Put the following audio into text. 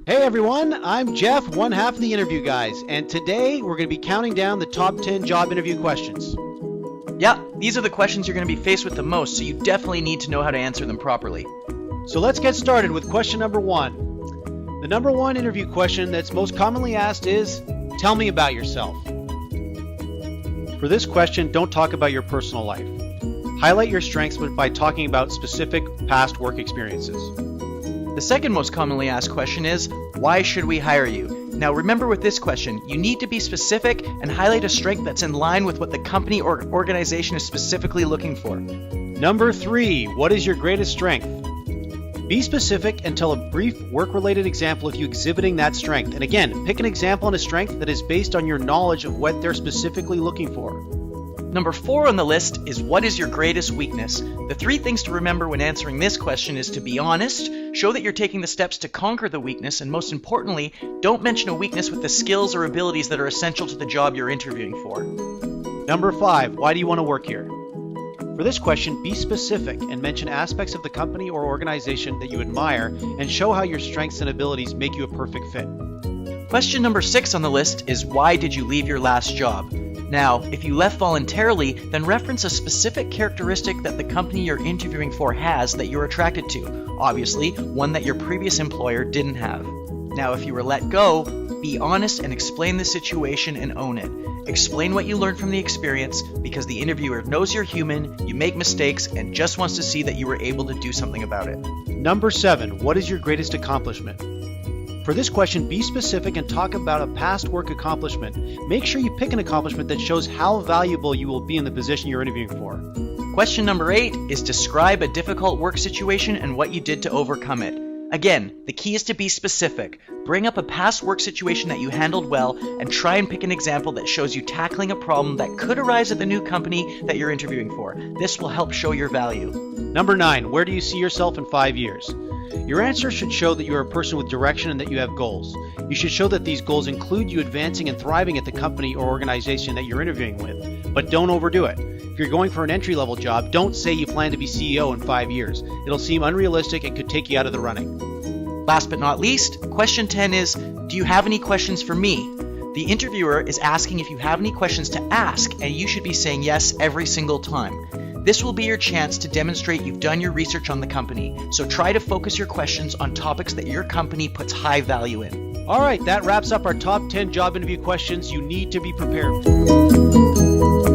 Hey everyone, I'm Jeff, one half of the interview guys, and today we're going to be counting down the top 10 job interview questions. Yeah, these are the questions you're going to be faced with the most, so you definitely need to know how to answer them properly. So let's get started with question number 1. The number 1 interview question that's most commonly asked is, tell me about yourself. For this question, don't talk about your personal life. Highlight your strengths by talking about specific past work experiences. The second most commonly asked question is, why should we hire you? Now remember with this question, you need to be specific and highlight a strength that's in line with what the company or organization is specifically looking for. Number 3, what is your greatest strength? Be specific and tell a brief work-related example of you exhibiting that strength. And again, pick an example and a strength that is based on your knowledge of what they're specifically looking for. Number 4 on the list is, what is your greatest weakness? The 3 things to remember when answering this question is to be honest, show that you're taking the steps to conquer the weakness, and most importantly, don't mention a weakness with the skills or abilities that are essential to the job you're interviewing for. Number 5, why do you want to work here? For this question, be specific and mention aspects of the company or organization that you admire and show how your strengths and abilities make you a perfect fit. Question number 6 on the list is, why did you leave your last job? Now, if you left voluntarily, then reference a specific characteristic that the company you're interviewing for has that you're attracted to. Obviously, one that your previous employer didn't have. Now, if you were let go, be honest and explain the situation and own it. Explain what you learned from the experience, because the interviewer knows you're human, you make mistakes, and just wants to see that you were able to do something about it. Number 7, what is your greatest accomplishment? For this question, be specific and talk about a past work accomplishment. Make sure you pick an accomplishment that shows how valuable you will be in the position you're interviewing for. Question number 8 is, describe a difficult work situation and what you did to overcome it. Again, the key is to be specific. Bring up a past work situation that you handled well and try and pick an example that shows you tackling a problem that could arise at the new company that you're interviewing for. This will help show your value. Number 9, where do you see yourself in 5 years? Your answer should show that you are a person with direction and that you have goals. You should show that these goals include you advancing and thriving at the company or organization that you're interviewing with, but don't overdo it. If you're going for an entry-level job, don't say you plan to be CEO in 5 years. It'll seem unrealistic and could take you out of the running. Last but not least, question 10 is, do you have any questions for me? The interviewer is asking if you have any questions to ask, and you should be saying yes every single time. This will be your chance to demonstrate you've done your research on the company, so try to focus your questions on topics that your company puts high value in. All right, that wraps up our top 10 job interview questions you need to be prepared for.